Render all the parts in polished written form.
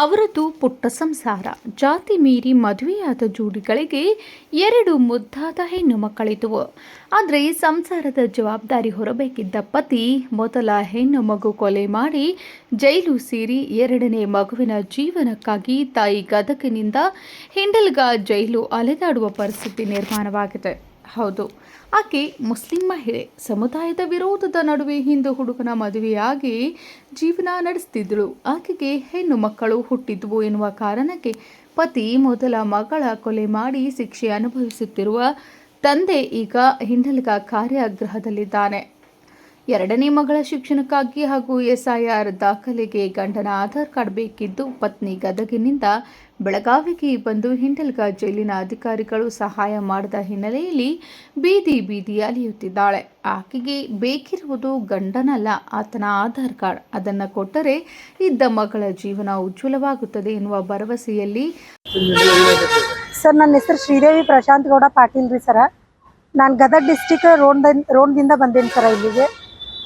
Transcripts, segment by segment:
ಅವರದ್ದು ಪುಟ್ಟ ಸಂಸಾರ. ಜಾತಿ ಮೀರಿ ಮದುವೆಯಾದ ಜೋಡಿಗಳಿಗೆ 2 ಮುದ್ದಾದ ಹೆಣ್ಣು ಮಕ್ಕಳಿದ್ದುವು. ಆದರೆ ಸಂಸಾರದ ಜವಾಬ್ದಾರಿ ಹೊರಬೇಕಿದ್ದ ಪತಿ ಮೊದಲ ಹೆಣ್ಣು ಮಗು ಕೊಲೆ ಮಾಡಿ ಜೈಲು ಸೇರಿ 2ನೇ ಮಗುವಿನ ಜೀವನಕ್ಕಾಗಿ ತಾಯಿ ಗದಗಿನಿಂದ ಹಿಂಡಲ್ಗ ಜೈಲು ಅಲೆದಾಡುವ ಪರಿಸ್ಥಿತಿ ನಿರ್ಮಾಣವಾಗಿದೆ. ಹೌದು, ಆಕೆ ಮುಸ್ಲಿಂ ಮಹಿಳೆ. ಸಮುದಾಯದ ವಿರೋಧದ ನಡುವೆ ಹಿಂದೂ ಹುಡುಗನ ಮದುವೆಯಾಗಿ ಜೀವನ ನಡೆಸುತ್ತಿದ್ದಳು. ಆಕೆಗೆ ಹೆಣ್ಣು ಮಕ್ಕಳು ಹುಟ್ಟಿದ್ವು ಎನ್ನುವ ಕಾರಣಕ್ಕೆ ಪತಿ ಮೊದಲ ಮಗಳ ಕೊಲೆ ಮಾಡಿ ಶಿಕ್ಷೆ ಅನುಭವಿಸುತ್ತಿರುವ ತಂದೆ ಈಗ ಹಿಂಡಲ್ಗ ಕಾರಾಗೃಹದಲ್ಲಿದ್ದಾನೆ. 2ನೇ ಮಗಳ ಶಿಕ್ಷಣಕ್ಕಾಗಿ ಹಾಗೂ SIR ದಾಖಲೆಗೆ ಗಂಡನ ಆಧಾರ್ ಕಾರ್ಡ್ ಬೇಕಿದ್ದು ಪತ್ನಿ ಗದಗಿನಿಂದ ಬೆಳಗಾವಿಗೆ ಬಂದು ಹಿಂಡಲ್ಗ ಜೈಲಿನ ಅಧಿಕಾರಿಗಳು ಸಹಾಯ ಮಾಡದ ಹಿನ್ನೆಲೆಯಲ್ಲಿ ಬೀದಿ ಅಲೆಯುತ್ತಿದ್ದಾಳೆ. ಆಕೆಗೆ ಬೇಕಿರುವುದು ಗಂಡನಲ್ಲ, ಆತನ ಆಧಾರ್ ಕಾರ್ಡ್. ಅದನ್ನು ಕೊಟ್ಟರೆ ಇದ್ದ ಮಗಳ ಜೀವನ ಉಜ್ವಲವಾಗುತ್ತದೆ ಎನ್ನುವ ಭರವಸೆಯಲ್ಲಿ. ಸರ್, ನನ್ನ ಹೆಸರು ಶ್ರೀದೇವಿ ಪ್ರಶಾಂತ್ ಗೌಡ ಪಾಟೀಲ್ ರೀ ಸರ. ನಾನು ಗದಗ ಡಿಸ್ಟಿಕ್ ರೋಡ್ದಿಂದ ಬಂದೇನಿ ಸರ ಇಲ್ಲಿಗೆ.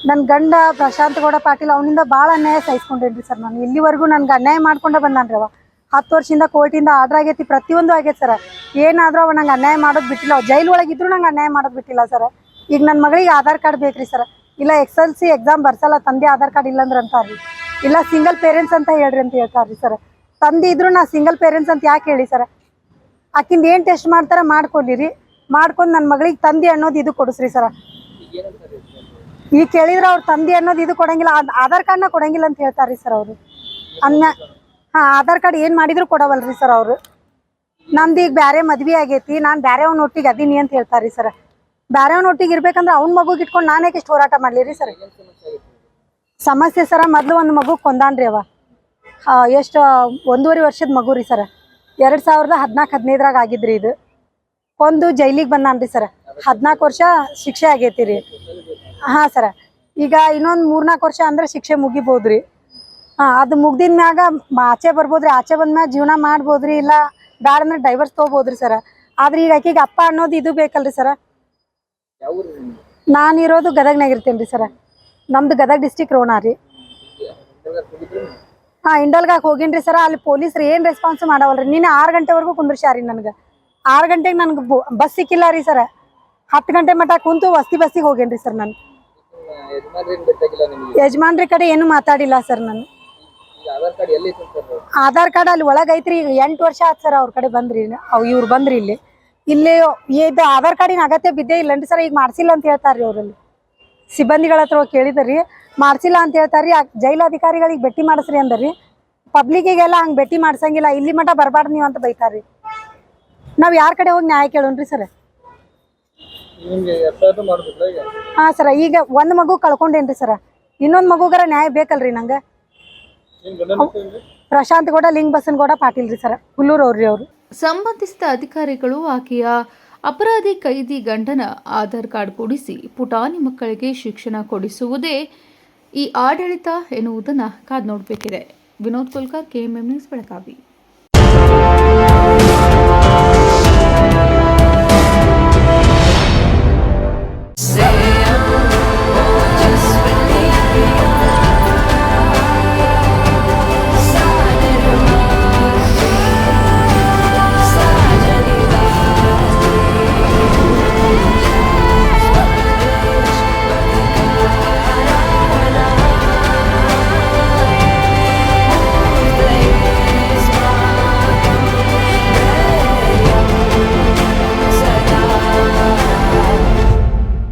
ನನ್ನ ಗಂಡ ಪ್ರಶಾಂತ್ ಗೌಡ ಪಾಟೀಲ್ ಅವನಿಂದ ಭಾಳ ಅನ್ಯಾಯ ಸಹಿಸ್ಕೊಂಡೇನಿ ಸರ್. ನಾನು ಇಲ್ಲಿವರೆಗೂ ನನಗೆ ಅನ್ಯಾಯ ಮಾಡ್ಕೊಂಡೆ ಬಂದಾನ್ರಿ. ಅವ 10 ವರ್ಷದಿಂದ ಕೋರ್ಟಿಂದ ಆರ್ಡ್ರ್ ಆಗೈತಿ, ಪ್ರತಿಯೊಂದು ಆಗೈತೆ ಸರ್. ಏನಾದರೂ ಅವ ನಂಗೆ ಅನ್ಯಾಯ ಮಾಡೋದು ಬಿಟ್ಟಿಲ್ಲ. ಜೈಲ್ ಒಳಗಿದ್ರು ನಂಗೆ ಅನ್ಯಾಯ ಮಾಡೋದು ಬಿಟ್ಟಿಲ್ಲ ಸರ್. ಈಗ ನನ್ನ ಮಗಳಿಗೆ ಆಧಾರ್ ಕಾರ್ಡ್ ಬೇಕ್ರಿ ಸರ್. ಇಲ್ಲ SLC ಎಕ್ಸಾಮ್ ಬರ್ಸಲ್ಲ, ತಂದೆ ಆಧಾರ್ ಕಾರ್ಡ್ ಇಲ್ಲಂದ್ರೆ ಅಂತಾರ್ರಿ. ಇಲ್ಲ ಸಿಂಗಲ್ ಪೇರೆಂಟ್ಸ್ ಅಂತ ಹೇಳ್ರಿ ಅಂತ ಹೇಳ್ತಾರ್ರಿ ಸರ್. ತಂದೆ ಇದ್ರು ನಾ ಸಿಂಗಲ್ ಪೇರೆಂಟ್ಸ್ ಅಂತ ಯಾಕೆ ಹೇಳಿ ಸರ್? ಆಕಿಂದ ಏನು ಟೆಸ್ಟ್ ಮಾಡ್ತಾರ ಮಾಡ್ಕೊಲಿರಿ, ಮಾಡ್ಕೊಂಡು ನನ್ನ ಮಗಳಿಗೆ ತಂದೆ ಅನ್ನೋದು ಇದು ಕೊಡಿಸ್ರಿ ಸರ. ಈಗ ಕೇಳಿದ್ರೆ ಅವ್ರ ತಂದೆ ಅನ್ನೋದು ಇದು ಕೊಡಂಗಿಲ್ಲ, ಆಧಾರ್ ಕಾರ್ಡ್ನ ಕೊಡಂಗಿಲ್ಲ ಅಂತ ಹೇಳ್ತಾರ್ರಿ ಸರ್ ಅವರು. ಆಧಾರ್ ಕಾರ್ಡ್ ಏನು ಮಾಡಿದ್ರು ಕೊಡವಲ್ರಿ ಸರ್ ಅವರು. ನಮ್ದು ಈಗ ಬೇರೆ ಮದ್ವೆ ಆಗೈತಿ, ನಾನು ಬೇರೆಯವ್ನ ಒಟ್ಟಿಗೆ ಅದೀನಿ ಅಂತ ಹೇಳ್ತಾರ್ರಿ ಸರ್. ಬೇರೆಯವ್ನ ಒಟ್ಟಿಗೆ ಇರ್ಬೇಕಂದ್ರೆ ಅವ್ನ ಮಗುಗೆ ಇಟ್ಕೊಂಡು ನಾನೇ ಎಷ್ಟು ಹೋರಾಟ ಮಾಡ್ಲಿರಿ ಸರ್? ಸಮಸ್ಯೆ ಸರ, ಮೊದಲು ಒಂದು ಮಗು ಕೊಂದಾನ್ರಿ ಅವ. ಎಷ್ಟು 1.5 ವರ್ಷದ ಮಗು ರೀ ಸರ್. 2014-15 ಆಗಿದ್ರಿ ಇದು. ಕೊಂದು ಜೈಲಿಗೆ ಬಂದಾನ್ರಿ ಸರ್. 14 ವರ್ಷ ಶಿಕ್ಷೆ ಆಗೈತಿ ರೀ. ಹಾಂ ಸರ. ಈಗ ಇನ್ನೊಂದು 3-4 ವರ್ಷ ಅಂದ್ರೆ ಶಿಕ್ಷೆ ಮುಗಿಬೋದ್ರಿ. ಅದು ಮುಗ್ದಿನ ಮ್ಯಾಗ ಆಚೆ ಬರ್ಬೋದ್ರಿ. ಆಚೆ ಬಂದ್ಮ್ಯಾಗ ಜೀವನ ಮಾಡ್ಬೋದ್ರಿ, ಇಲ್ಲ ಬ್ಯಾಡ ಅಂದ್ರೆ ಡೈವರ್ಸ್ ತೊಗೋಬೋದ್ರಿ ಸರ. ಆದ್ರೆ ಈಗ ಆಕೆಗೆ ಅಪ್ಪ ಅನ್ನೋದು ಇದು ಬೇಕಲ್ರಿ ಸರ. ನಾನಿರೋದು ಗದಗ್ನಾಗ ಇರ್ತೇನೆ ರೀ ಸರ. ನಮ್ದು ಗದಗ ಡಿಸ್ಟಿಕ್ ರೋಣ ರೀ. ಇಂಡಲ್ಗಾಗ ಹೋಗಿನ್ರಿ ಸರ. ಅಲ್ಲಿ ಪೊಲೀಸ್ರು ಏನು ರೆಸ್ಪಾನ್ಸ್ ಮಾಡವಲ್ರಿ. ನೀನು 6 ಗಂಟೆವರೆಗೂ ಕುಂದ್ರಿಸ್ಯಾರಿ ನನಗೆ. 6 ಗಂಟೆಗೆ ನನಗೆ ಬಸ್ ಸಿಕ್ಕಿಲ್ಲ ರೀ ಸರ. 10 ಗಂಟೆ ಮಟ್ಟ ಕುಂತು ಬಸ್ಸಿಗೆ ಹೋಗೇನ್ರಿ ಸರ್. ನಾನು ಯಜಮಾನ್ರಿ ಕಡೆ ಏನು ಮಾತಾಡಿಲ್ಲ ಸರ್. ನಾನು ಆಧಾರ್ ಕಾರ್ಡ್ ಅಲ್ಲಿ ಒಳಗೈತ್ರಿ. ಈಗ 8 ವರ್ಷ ಆಯ್ತು ಸರ್ ಅವ್ರ ಕಡೆ ಬಂದ್ರಿ. ಇವ್ರು ಬಂದ್ರಿ ಇಲ್ಲಿ ಇದು ಆಧಾರ್ ಕಾರ್ಡಿನ ಅಗತ್ಯ ಬಿದ್ದೇ ಇಲ್ಲನ್ರಿ ಸರ್. ಈಗ ಮಾಡ್ಸಿಲ್ಲ ಅಂತ ಹೇಳ್ತಾರ್ರಿ ಅವರಲ್ಲಿ. ಸಿಬ್ಬಂದಿಗಳ ಹತ್ರ ಕೇಳಿದ್ರಿ, ಮಾಡ್ಸಿಲ್ಲ ಅಂತ ಹೇಳ್ತಾರ್ರಿ. ಜೈಲಾಧಿಕಾರಿಗಳಿಗೆ ಭೇಟಿ ಮಾಡಿಸ್ರಿ ಅಂದ್ರಿ. ಪಬ್ಲಿಕ್ಕಿಗೆಲ್ಲ ಹಂಗೆ ಭೇಟಿ ಮಾಡ್ಸಂಗಿಲ್ಲ, ಇಲ್ಲಿ ಮಟ್ಟ ಬರಬಾರ್ದು ನೀವು ಅಂತ ಬೈತಾರ್ರಿ. ನಾವು ಯಾರ ಕಡೆ ಹೋಗಿ ನ್ಯಾಯ ಕೇಳೋಣ್ರಿ ಸರ್? ಹಾಂ ಸರ. ಈಗ ಒಂದು ಮಗು ಕಳ್ಕೊಂಡೇನ್ರಿ ಸರ. ಇನ್ನೊಂದು ಮಗುಗರ ನ್ಯಾಯ ಬೇಕಲ್ರಿ ನಂಗೆ. ಪ್ರಶಾಂತ್ ಗೌಡ ಲಿಂಗಬಸನಗೌಡ ಪಾಟೀಲ್ ರೀ ಸರ್, ಹುಲ್ಲೂರು ಅವ್ರಿ ಅವರು. ಸಂಬಂಧಿಸಿದ ಅಧಿಕಾರಿಗಳು ಆಕೆಯ ಅಪರಾಧಿ ಕೈದಿ ಗಂಡನ ಆಧಾರ್ ಕಾರ್ಡ್ ಕೊಡಿಸಿ ಪುಟಾಣಿ ಮಕ್ಕಳಿಗೆ ಶಿಕ್ಷಣ ಕೊಡಿಸುವುದೇ ಈ ಆಡಳಿತ ಎನ್ನುವುದನ್ನು ಕಾದು ನೋಡಬೇಕಿದೆ. Vinod Kulkarni, KMM news, Belagavi.